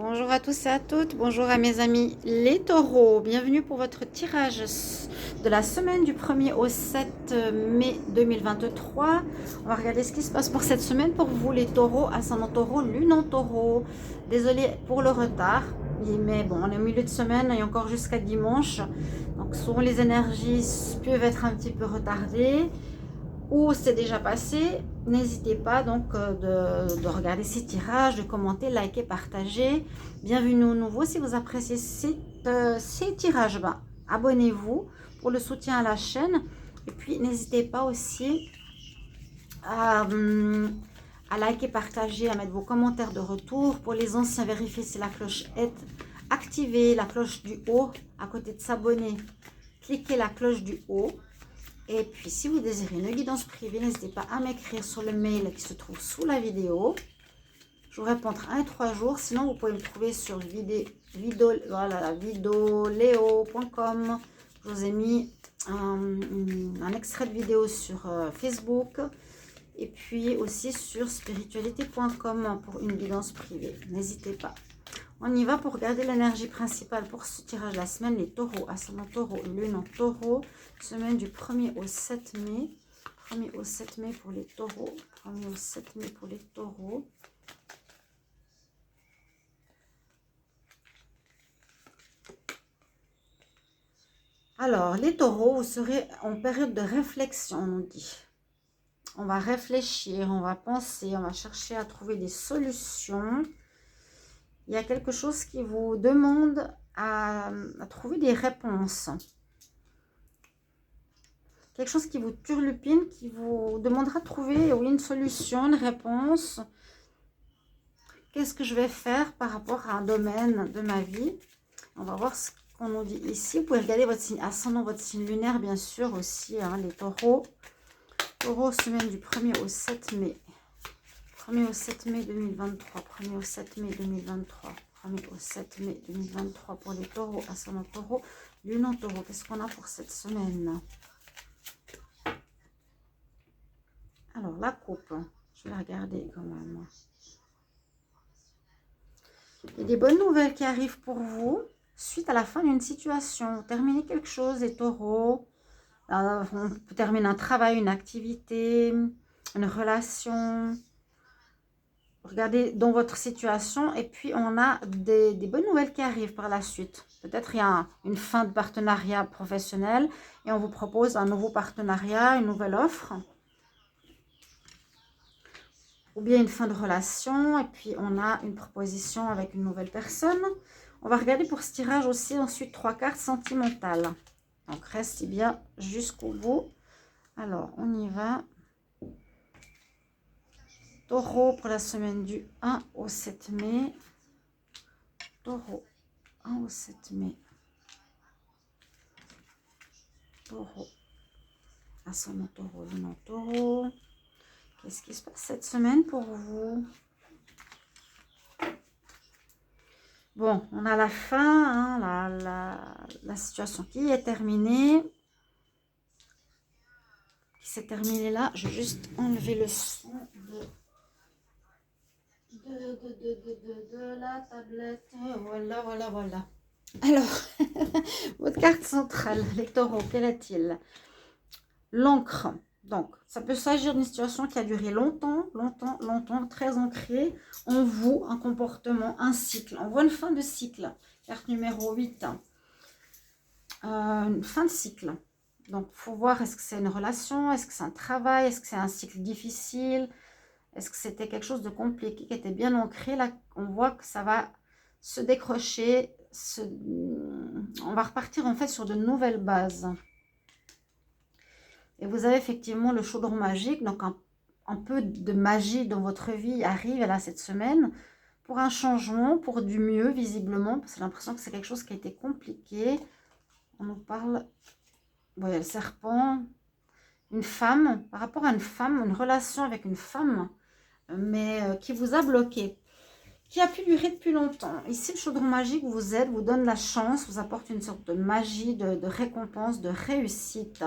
Bonjour à tous et à toutes, bonjour à mes amis les taureaux, bienvenue pour votre tirage de la semaine du 1er au 7 mai 2023. On va regarder ce qui se passe pour cette semaine pour vous les taureaux, ascendant taureau, lune en taureau. Désolée pour le retard, mais bon, on est au milieu de semaine et encore jusqu'à dimanche. Donc souvent les énergies peuvent être un petit peu retardées ou c'est déjà passé. N'hésitez pas donc de regarder ces tirages, de commenter, liker, partager. Bienvenue aux nouveaux. Si vous appréciez ces tirages, abonnez-vous pour le soutien à la chaîne. Et puis n'hésitez pas aussi à liker, partager, à mettre vos commentaires de retour. Pour les anciens, vérifiez si la cloche est activée, la cloche du haut, à côté de s'abonner. Cliquez la cloche du haut. Et puis, si vous désirez une guidance privée, n'hésitez pas à m'écrire sur le mail qui se trouve sous la vidéo. Je vous réponds entre 1 et 3 jours. Sinon, vous pouvez me trouver sur videoleo.com. Je vous ai mis un extrait de vidéo sur Facebook. Et puis aussi sur spiritualité.com pour une guidance privée. N'hésitez pas. On y va pour regarder l'énergie principale pour ce tirage de la semaine. Les taureaux, ascendant taureau, lune en taureau. Semaine du 1er au 7 mai. 1er au 7 mai pour les taureaux. 1er au 7 mai pour les taureaux. Alors, les taureaux, vous serez en période de réflexion, on nous dit. On va réfléchir, on va penser, on va chercher à trouver des solutions. Il y a quelque chose qui vous demande à trouver des réponses. Quelque chose qui vous turlupine, qui vous demandera de trouver une solution, une réponse. Qu'est-ce que je vais faire par rapport à un domaine de ma vie? On va voir ce qu'on nous dit ici. Vous pouvez regarder votre signe ascendant, votre signe lunaire, bien sûr, aussi, les taureaux. Taureau, semaine du 1er au 7 mai. 1er au 7 mai 2023. 1er au 7 mai 2023. 1er au 7 mai 2023 pour les taureaux, ascendant taureau, lune en taureau. Qu'est-ce qu'on a pour cette semaine? Alors, la coupe, je vais la regarder quand même. Il y a des bonnes nouvelles qui arrivent pour vous suite à la fin d'une situation. Vous terminez quelque chose, les taureaux. On peut terminer un travail, une activité, une relation. Regardez dans votre situation et puis on a des bonnes nouvelles qui arrivent par la suite. Peut-être il y a une fin de partenariat professionnel et on vous propose un nouveau partenariat, une nouvelle offre. Ou bien une fin de relation et puis on a une proposition avec une nouvelle personne. On va regarder pour ce tirage aussi ensuite 3 cartes sentimentales. Donc restez bien jusqu'au bout. Alors on y va. Taureau pour la semaine du 1 au 7 mai. Taureau, 1 au 7 mai. Taureau, ascendant taureau, lune en taureau. Qu'est-ce qui se passe cette semaine pour vous? Bon, on a la fin, la situation qui est terminée. Qui s'est terminée là. Je vais juste enlever le son de la tablette. Voilà, voilà, voilà. Alors, votre carte centrale, les taureaux, quelle est-il? L'encre. Donc, ça peut s'agir d'une situation qui a duré longtemps, longtemps, longtemps, très ancrée en vous, un comportement, un cycle. On voit une fin de cycle. Carte numéro 8. Une fin de cycle. Donc, il faut voir, est-ce que c'est une relation, est-ce que c'est un travail, est-ce que c'est un cycle difficile, est-ce que c'était quelque chose de compliqué qui était bien ancré. Là, on voit que ça va se décrocher, on va repartir en fait sur de nouvelles bases. Et vous avez effectivement le chaudron magique, donc un peu de magie dans votre vie arrive là cette semaine pour un changement, pour du mieux visiblement, parce que j'ai l'impression que c'est quelque chose qui a été compliqué. On nous parle, voyez, le serpent, une femme, par rapport à une femme, une relation avec une femme, mais qui vous a bloqué, qui a pu durer depuis longtemps. Ici, le chaudron magique vous aide, vous donne la chance, vous apporte une sorte de magie, de récompense, de réussite.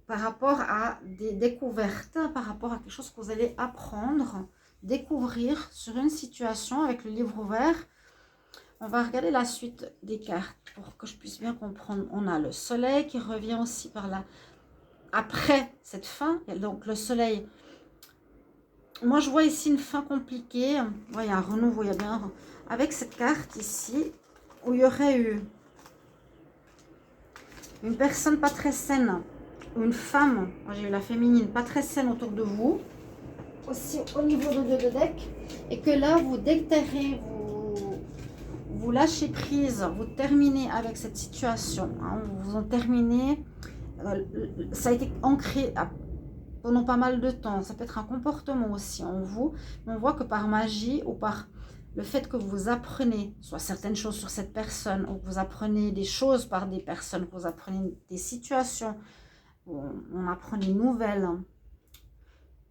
Par rapport à des découvertes, par rapport à quelque chose que vous allez apprendre, découvrir sur une situation avec le livre ouvert. On va regarder la suite des cartes pour que je puisse bien comprendre. On a le soleil qui revient aussi par là. Après cette fin, donc le soleil, moi je vois ici une fin compliquée. Ouais, il y a un renouveau, il y a bien... Avec cette carte ici, où il y aurait eu une personne pas très saine, ou une femme, j'ai eu la féminine, pas très saine autour de vous, aussi au niveau de deux de deck, et que là vous déterrez, vous lâchez prise, vous terminez avec cette situation, hein, vous en terminez, ça a été ancré pendant pas mal de temps, ça peut être un comportement aussi en vous, mais on voit que par magie ou par le fait que vous apprenez soit certaines choses sur cette personne, ou que vous apprenez des choses par des personnes, que vous apprenez des situations, on apprend des nouvelles,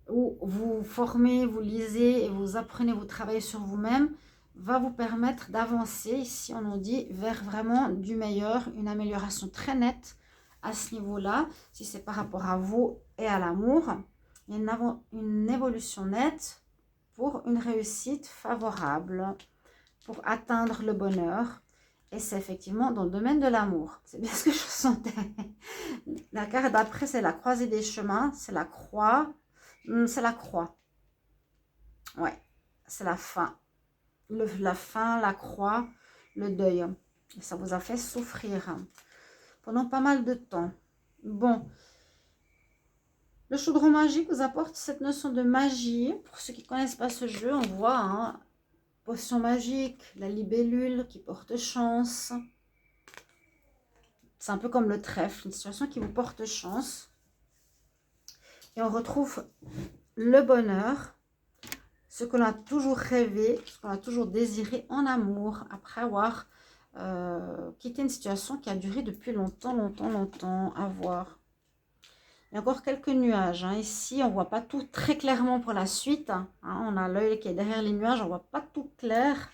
ou vous formez, vous lisez et vous apprenez, vous travaillez sur vous-même, va vous permettre d'avancer, ici on nous dit, vers vraiment du meilleur, une amélioration très nette à ce niveau-là, si c'est par rapport à vous et à l'amour, il y a une évolution nette pour une réussite favorable, pour atteindre le bonheur, et c'est effectivement dans le domaine de l'amour, c'est bien ce que je sentais. La carte d'après, c'est la croisée des chemins, c'est la croix, c'est la croix, ouais, c'est la fin. La fin, la croix, le deuil. Et ça vous a fait souffrir pendant pas mal de temps. Bon, le chaudron magique vous apporte cette notion de magie. Pour ceux qui ne connaissent pas ce jeu, on voit hein, potion magique, la libellule qui porte chance. C'est un peu comme le trèfle, une situation qui vous porte chance. Et on retrouve le bonheur, ce qu'on a toujours rêvé, ce qu'on a toujours désiré en amour, après avoir quitté une situation qui a duré depuis longtemps, à voir. Il y a encore quelques nuages. Hein. Ici, on ne voit pas tout très clairement pour la suite. Hein. On a l'œil qui est derrière les nuages, on ne voit pas tout clair.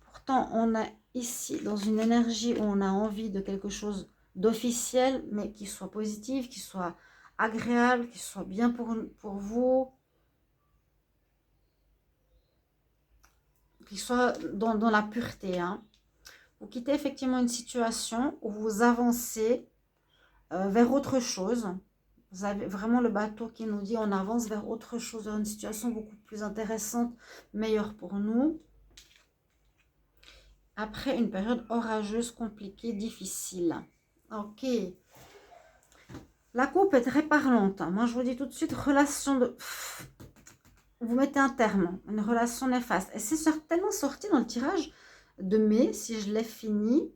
Pourtant, on est ici dans une énergie où on a envie de quelque chose d'officiel, mais qui soit positif, qui soit agréable, qui soit bien pour vous. Qui soit dans la pureté. Hein. Vous quittez effectivement une situation où vous avancez vers autre chose. Vous avez vraiment le bateau qui nous dit on avance vers autre chose, vers une situation beaucoup plus intéressante, meilleure pour nous. Après une période orageuse, compliquée, difficile. Ok. La coupe est très parlante. Hein. Moi, je vous dis tout de suite, relation de... Vous mettez un terme, une relation néfaste. Et c'est certainement sorti dans le tirage de mai, si je l'ai fini.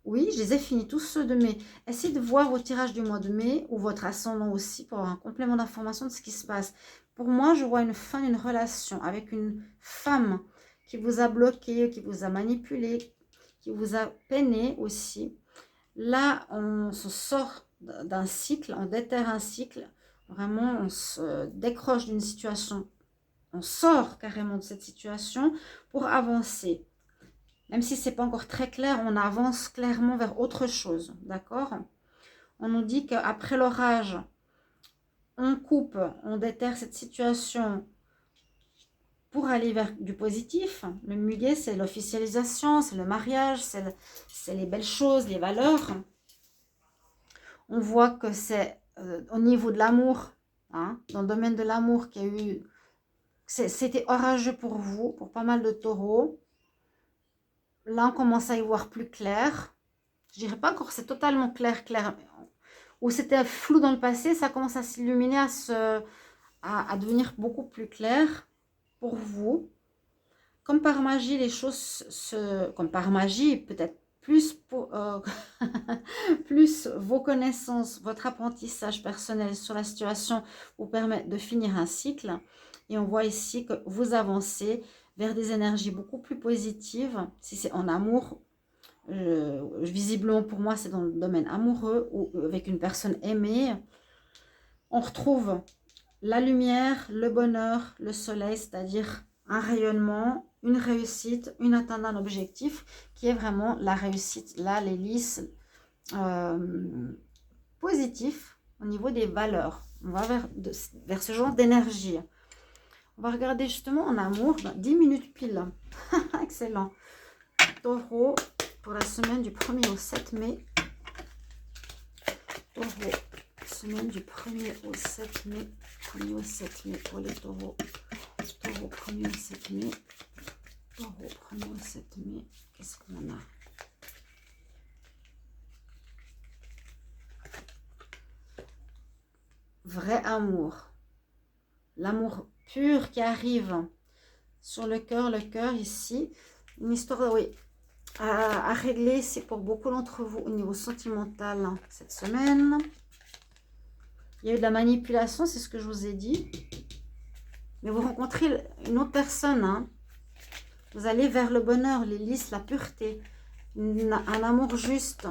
Oui, je les ai finis, tous ceux de mai. Essayez de voir vos tirages du mois de mai, ou votre ascendant aussi, pour avoir un complément d'information de ce qui se passe. Pour moi, je vois une fin d'une relation avec une femme qui vous a bloqué, qui vous a manipulé, qui vous a peiné aussi. Là, on se sort d'un cycle, on déterre un cycle. Vraiment, on se décroche d'une situation. On sort carrément de cette situation pour avancer. Même si ce n'est pas encore très clair, on avance clairement vers autre chose. D'accord? On nous dit qu'après l'orage, on coupe, on déterre cette situation pour aller vers du positif. Le muguet, c'est l'officialisation, c'est le mariage, c'est les belles choses, les valeurs. On voit que c'est au niveau de l'amour, hein, dans le domaine de l'amour qu'il y a eu... C'était orageux pour vous, pour pas mal de taureaux. Là, on commence à y voir plus clair. Je dirais pas encore c'est totalement clair. Ou c'était flou dans le passé, ça commence à s'illuminer, à devenir beaucoup plus clair pour vous. Comme par magie, les choses comme par magie, peut-être plus, plus vos connaissances, votre apprentissage personnel sur la situation vous permet de finir un cycle. Et on voit ici que vous avancez vers des énergies beaucoup plus positives. Si c'est en amour, visiblement pour moi, c'est dans le domaine amoureux ou avec une personne aimée. On retrouve la lumière, le bonheur, le soleil, c'est-à-dire un rayonnement, une réussite, une atteinte d'un objectif qui est vraiment la réussite. Là, l'hélice positif au niveau des valeurs. On va vers ce genre d'énergie. On va regarder justement en amour, 10 minutes pile. Excellent. Taureau, pour la semaine du 1er au 7 mai. Taureau, semaine du 1er au 7 mai. 1er au 7 mai pour les taureaux. Taureau, 1er au 7 mai. Taureau, 1er au 7 mai. Qu'est-ce qu'on a? Vrai amour. L'amour pur qui arrive sur le cœur ici. Une histoire, oui, à régler, c'est pour beaucoup d'entre vous au niveau sentimental hein, cette semaine. Il y a eu de la manipulation, c'est ce que je vous ai dit. Mais vous rencontrez une autre personne. Hein. Vous allez vers le bonheur, l'hélice, la pureté. Un amour juste.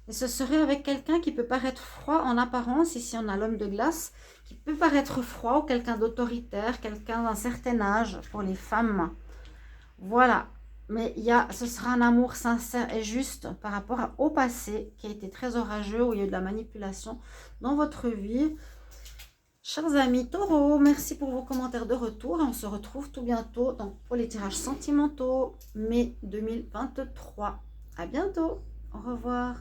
Et ce serait avec quelqu'un qui peut paraître froid en apparence. Ici, on a l'homme de glace. Qui peut paraître froid ou quelqu'un d'autoritaire. Quelqu'un d'un certain âge pour les femmes. Voilà. Mais ce sera un amour sincère et juste par rapport au passé qui a été très orageux, où il y a eu de la manipulation dans votre vie. Chers amis Taureau, merci pour vos commentaires de retour. On se retrouve tout bientôt pour les tirages sentimentaux mai 2023. À bientôt. Au revoir.